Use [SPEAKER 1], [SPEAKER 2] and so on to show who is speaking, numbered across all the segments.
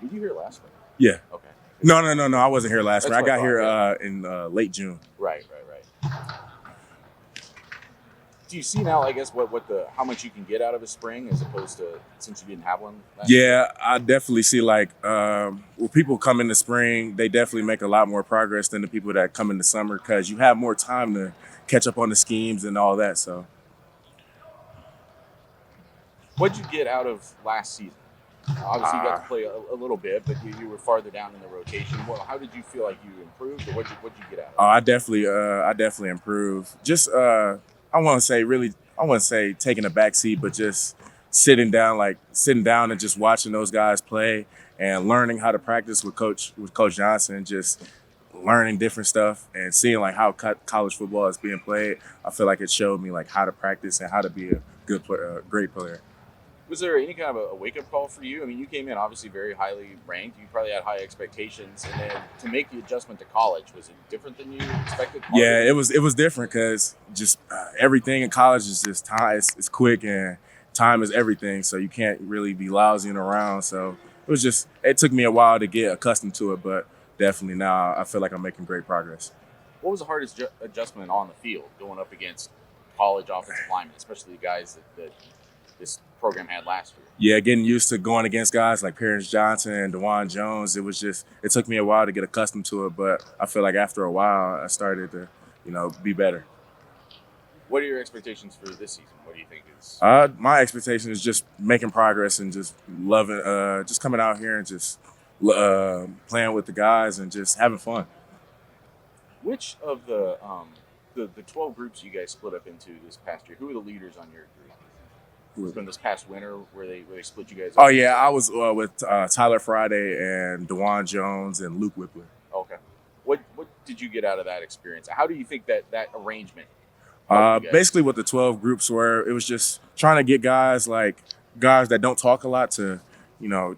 [SPEAKER 1] Were you here last spring?
[SPEAKER 2] Yeah.
[SPEAKER 1] Okay.
[SPEAKER 2] No. I wasn't here last
[SPEAKER 1] That's
[SPEAKER 2] spring. I
[SPEAKER 1] what I
[SPEAKER 2] got
[SPEAKER 1] thought,
[SPEAKER 2] here
[SPEAKER 1] yeah.
[SPEAKER 2] in late June.
[SPEAKER 1] Right. Do you see now, I guess, how much you can get out of a spring as opposed to since you didn't have one last year?
[SPEAKER 2] Yeah, I definitely see like when people come in the spring, they definitely make a lot more progress than the people that come in the summer because you have more time to catch up on the schemes and all that. So
[SPEAKER 1] What'd you get out of last season? Obviously, you got
[SPEAKER 2] uh,
[SPEAKER 1] to play a little bit, but you were farther down in the rotation. Well, how did you feel like you improved, or what'd you get out of it?
[SPEAKER 2] I definitely improved. Just I want to say taking a back seat, but just sitting down and just watching those guys play and learning how to practice with Coach Johnson. Just learning different stuff and seeing like how college football is being played. I feel like it showed me like how to practice and how to be a great player.
[SPEAKER 1] Was there any kind of a wake up call for you? I mean, you came in obviously very highly ranked. You probably had high expectations, and then to make the adjustment to college, was it different than you expected?
[SPEAKER 2] Yeah, it was different because just everything in college is just time. It's quick and time is everything. So you can't really be lousing around. So it took me a while to get accustomed to it, but definitely now I feel like I'm making great progress.
[SPEAKER 1] What was the hardest adjustment on the field going up against college offensive linemen, especially the guys that this program had last year?
[SPEAKER 2] Yeah, getting used to going against guys like Paris Johnson and DeJuan Jones, it took me a while to get accustomed to it, but I feel like after a while I started to, be better.
[SPEAKER 1] What are your expectations for this season? What do you think is?
[SPEAKER 2] My expectation is just making progress and just loving, just coming out here and just playing with the guys and just having fun.
[SPEAKER 1] Which of the 12 groups you guys split up into this past year? Who are the leaders on your group? From this past winter, where they split you guys up?
[SPEAKER 2] Oh yeah, I was with Tyler Friday and DeJuan Jones and Luke Whippler.
[SPEAKER 1] Okay. What did you get out of that experience? How do you think that arrangement helped you guys?
[SPEAKER 2] Basically, what the 12 groups were, it was just trying to get guys that don't talk a lot to,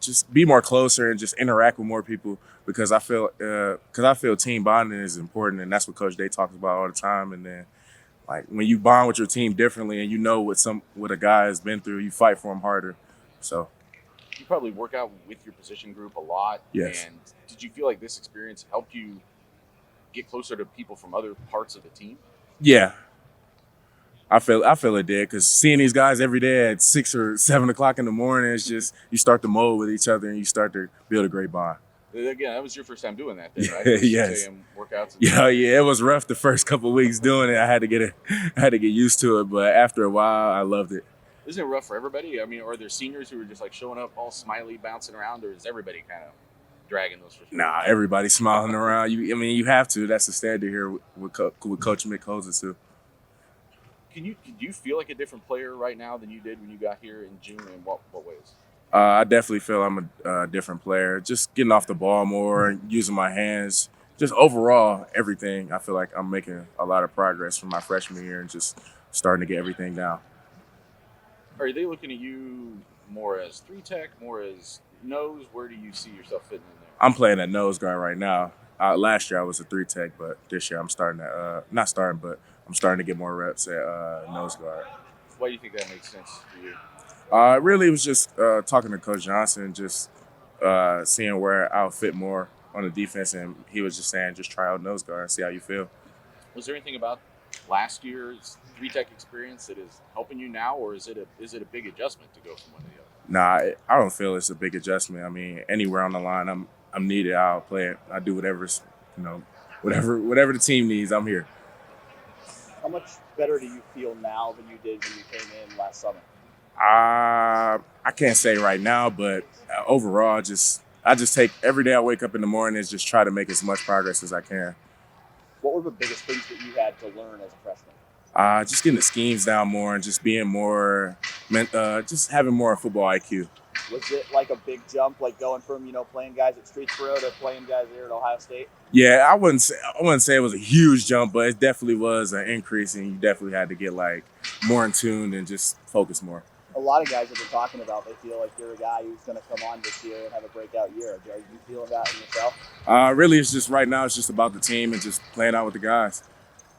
[SPEAKER 2] just be more closer and just interact with more people because I feel team bonding is important and that's what Coach Day talks about all the time. And then like when you bond with your team differently and you know what a guy has been through, you fight for him harder. So
[SPEAKER 1] you probably work out with your position group a lot.
[SPEAKER 2] Yes.
[SPEAKER 1] And did you feel like this experience helped you get closer to people from other parts of the team?
[SPEAKER 2] Yeah. I feel it did because seeing these guys every day at 6 or 7 o'clock in the morning, it's just you start to mold with each other and you start to build a great bond.
[SPEAKER 1] Again, that was your first time doing that, then, right?
[SPEAKER 2] Yes.
[SPEAKER 1] Workouts.
[SPEAKER 2] Yeah. It was rough the first couple of weeks doing it. I had to get used to it, but after a while, I loved it.
[SPEAKER 1] Isn't it rough for everybody? I mean, are there seniors who are just like showing up all smiley, bouncing around, or is everybody kind of dragging those?
[SPEAKER 2] Nah, everybody's smiling around. You have to. That's the standard here with Coach Mick holds us to.
[SPEAKER 1] Do you feel like a different player right now than you did when you got here in June? In what ways?
[SPEAKER 2] I definitely feel I'm a different player. Just getting off the ball more, using my hands, just overall everything. I feel like I'm making a lot of progress from my freshman year and just starting to get everything down.
[SPEAKER 1] Are they looking at you more as 3-tech, more as nose? Where do you see yourself fitting in there?
[SPEAKER 2] I'm playing at nose guard right now. Last year I was a 3-tech, but this year I'm starting to not starting, but I'm starting to get more reps at nose guard.
[SPEAKER 1] Why do you think that makes sense for you?
[SPEAKER 2] Really, it was just talking to Coach Johnson, just seeing where I'll fit more on the defense, and he was just saying, just try out nose guard and see how you feel.
[SPEAKER 1] Was there anything about last year's 3-tech experience that is helping you now, or is it a big adjustment to go from one to the other?
[SPEAKER 2] Nah, I don't feel it's a big adjustment. I mean, anywhere on the line, I'm needed. I'll play it. I do whatever the team needs. I'm here.
[SPEAKER 3] How much better do you feel now than you did when you came in last summer?
[SPEAKER 2] I can't say right now, but overall, I just take every day I wake up in the morning is just try to make as much progress as I can.
[SPEAKER 3] What were the biggest things that you had to learn as a freshman?
[SPEAKER 2] Just getting the schemes down more and just being more, just having more football IQ.
[SPEAKER 3] Was it like a big jump, like going from playing guys at Streetsboro to playing guys here at Ohio State?
[SPEAKER 2] Yeah, I wouldn't say it was a huge jump, but it definitely was an increase, and you definitely had to get like more in tune and just focus more.
[SPEAKER 3] A lot of guys have been talking about they feel like you're a guy who's going to come on this year and have a breakout year. Are you feeling that in yourself?
[SPEAKER 2] Really, it's just right now it's just about the team and just playing out with the guys.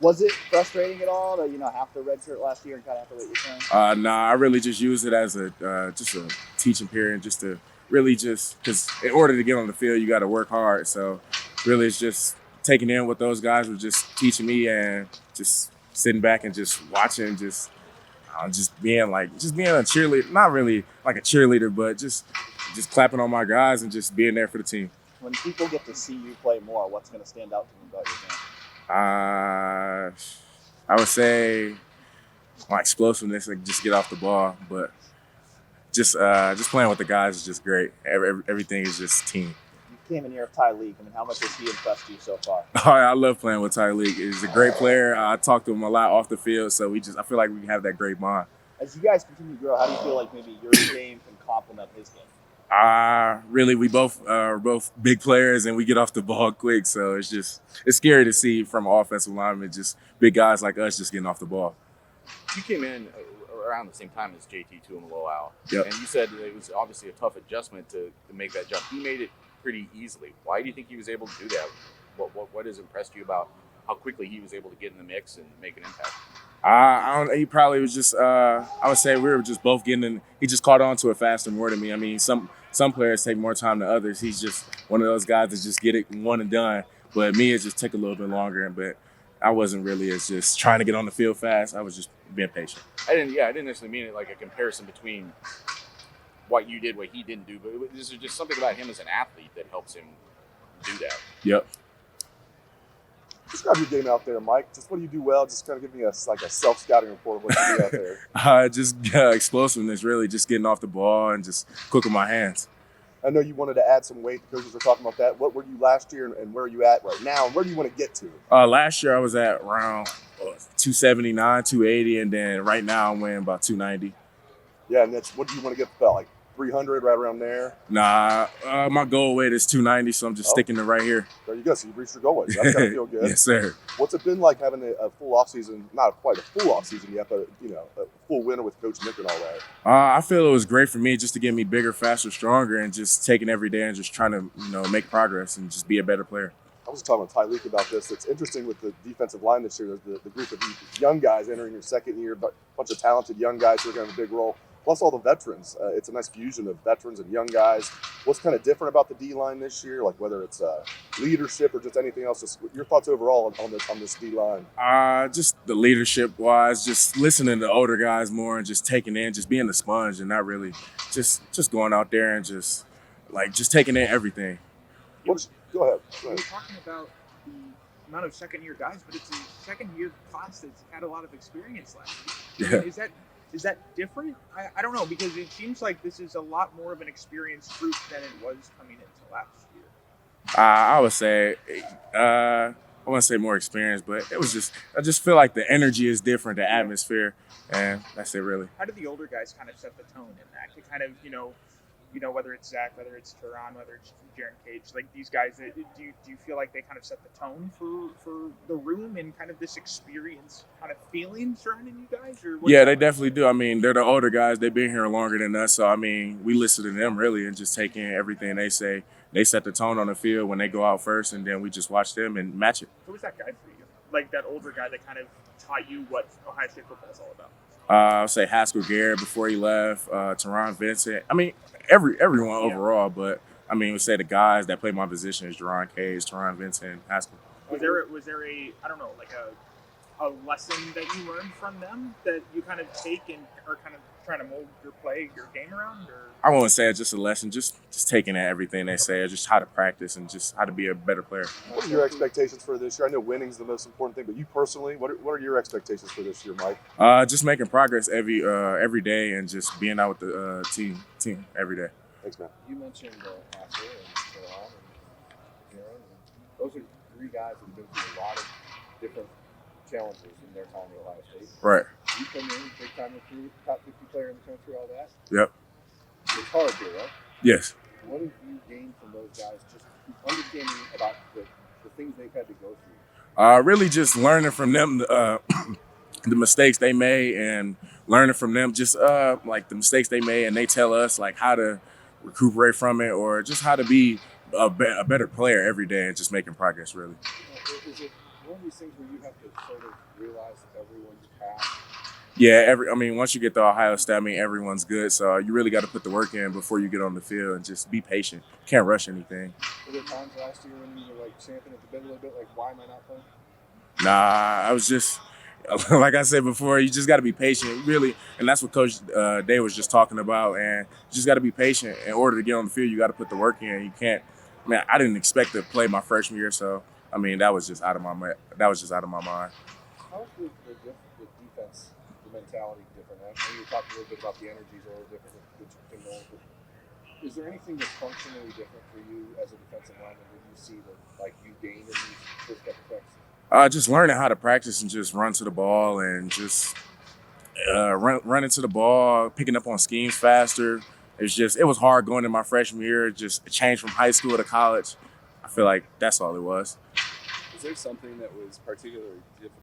[SPEAKER 3] Was it frustrating at all to have the redshirt last year and kind of have to wait your turn?
[SPEAKER 2] Nah, I really just use it as just a teaching period, just to really just because in order to get on the field, you got to work hard. So really, it's just taking in what those guys were just teaching me and just sitting back and just watching, just being a cheerleader, not really like a cheerleader, but just clapping on my guys and just being there for the team.
[SPEAKER 3] When people get to see you play more, what's going to stand out to them about your game?
[SPEAKER 2] I would say my explosiveness, like just get off the ball, but just playing with the guys is just great. Everything is just team.
[SPEAKER 3] You came in here with Tyleek. I mean, how much has he impressed you so far?
[SPEAKER 2] Oh, I love playing with Tyleek. He's a great player. I talk to him a lot off the field, so I feel like we have that great bond.
[SPEAKER 3] As you guys continue to grow, how do you feel like maybe your game can complement his game?
[SPEAKER 2] Really, we both are both big players, and we get off the ball quick. So it's scary to see from an offensive lineman, just big guys like us just getting off the ball.
[SPEAKER 1] You came in around the same time as JT Tuimoloau.
[SPEAKER 2] Yep.
[SPEAKER 1] And you said that it was obviously a tough adjustment to make that jump. He made it pretty easily. Why do you think he was able to do that? What has impressed you about how quickly he was able to get in the mix and make an impact?
[SPEAKER 2] He probably was just, I would say we were just both getting in. He just caught on to it faster more than me. I mean, some players take more time than others. He's just one of those guys that just get it one and done. But me, it just took a little bit longer. But I wasn't really as just trying to get on the field fast. I was just being patient.
[SPEAKER 1] I didn't necessarily mean it like a comparison between what you did, what he didn't do. But this is just something about him as an athlete that helps him do that.
[SPEAKER 2] Yep.
[SPEAKER 4] Describe your game out there, Mike. Just what do you do well? Just kind of give me a self-scouting report of what you do out there.
[SPEAKER 2] Just explosiveness, really. Just getting off the ball and just quick with my hands.
[SPEAKER 4] I know you wanted to add some weight. The coaches were talking about that. What were you last year, and where are you at right now? And where do you want to get to?
[SPEAKER 2] Last year I was at around 279, 280, and then right now I'm weighing about 290.
[SPEAKER 4] Yeah, and that's what do you want to get about, like 300, right around there?
[SPEAKER 2] Nah, my goal weight is 290, so I'm just sticking to right here.
[SPEAKER 4] There you go. So you reached your goal weight. That's got to feel good.
[SPEAKER 2] Yes, sir.
[SPEAKER 4] What's it been like having a full off season? Not quite a full off season yet, but a full winter with Coach Nick and all that.
[SPEAKER 2] I feel it was great for me just to get me bigger, faster, stronger, and just taking every day and just trying to make progress and just be a better player.
[SPEAKER 4] I was talking with Tyleek about this. It's interesting with the defensive line this year. There's the group of young guys entering your second year, but a bunch of talented young guys who are going to have a big role. Plus all the veterans. It's a nice fusion of veterans and young guys. What's kind of different about the D-line this year? Like whether it's leadership or just anything else? Just your thoughts overall on this D-line?
[SPEAKER 2] Just the leadership-wise, just listening to older guys more and just taking in, just being the sponge and not really just going out there and just taking in everything.
[SPEAKER 4] Go ahead.
[SPEAKER 5] We're talking about the amount of second-year guys, but it's a second-year class that's had a lot of experience last year.
[SPEAKER 2] Yeah.
[SPEAKER 5] I mean, is that different? I don't know, because it seems like this is a lot more of an experienced group than it was coming into last year.
[SPEAKER 2] I would say, I wouldn't say more experience, but I just feel like the energy is different, the atmosphere, and that's it really.
[SPEAKER 5] How did the older guys kind of set the tone in that? To kind of, whether it's Zach, whether it's Teron, whether it's Jaren Cage, like these guys, do you feel like they kind of set the tone for the room and kind of this experience kind of feeling surrounding you guys? Or
[SPEAKER 2] Yeah, they definitely do. I mean, they're the older guys. They've been here longer than us. So, I mean, we listen to them really and just take in everything they say. They set the tone on the field when they go out first, and then we just watch them and match it.
[SPEAKER 5] Who was that guy for you? Like that older guy that kind of taught you what Ohio State football is all about?
[SPEAKER 2] I'll say Haskell Garrett before he left, Teron Vincent. I mean, everyone overall, but I mean, we say the guys that play my position is Jerron Cage, Teron Vincent, Haskell.
[SPEAKER 5] Was there a I don't know, like a lesson that you learned from them that you kind of take and are kind of trying to mold your game around? Or
[SPEAKER 2] I won't say it's just a lesson, just taking in everything they say, just how to practice and just how to be a better player.
[SPEAKER 4] What are your expectations for this year? I know winning's the most important thing, but you personally, what are your expectations for this year, Mike?
[SPEAKER 2] Just making progress every day and just being out with the team every day.
[SPEAKER 4] Thanks, man.
[SPEAKER 6] You mentioned Haskell and Teron and Jaren. Those are three guys who've been through a lot of different challenges in their time at Ohio State.
[SPEAKER 2] Right.
[SPEAKER 6] You come in, big time recruit, top 50 player in the country, all that.
[SPEAKER 2] Yep.
[SPEAKER 6] It's hard here, right?
[SPEAKER 2] Yes.
[SPEAKER 6] What have you gained from those guys, just understanding about the things they've had to go through?
[SPEAKER 2] Really just learning from them the mistakes they made and learning from them just like the mistakes they made, and they tell us like how to recuperate from it or just how to be a better player every day and just making progress really.
[SPEAKER 6] Is it one of these things where you have to sort of realize everyone's path
[SPEAKER 2] Yeah, once you get to Ohio State, everyone's good. So you really got to put the work in before you get on the field and just be patient. Can't rush anything.
[SPEAKER 6] Were there times last year when you were like champing at the bit a little bit, like why am I not playing?
[SPEAKER 2] Nah, I was just like I said before, you just got to be patient, really, and that's what Coach Day was just talking about. And you just got to be patient. In order to get on the field, you got to put the work in. You can't. I didn't expect to play my freshman year, so that was just out of my mind.
[SPEAKER 6] How is the defense, the mentality different? I know you talked a little bit about the energies are a little different with between those, but is there anything that's functionally different for you as a defensive lineman that you see that like you gained in these first couple practices?
[SPEAKER 2] Just learning how to practice and just run to the ball and just run into the ball, picking up on schemes faster. It was hard going in my freshman year. Just a change from high school to college. I feel like that's all it was.
[SPEAKER 7] Is there something that was particularly difficult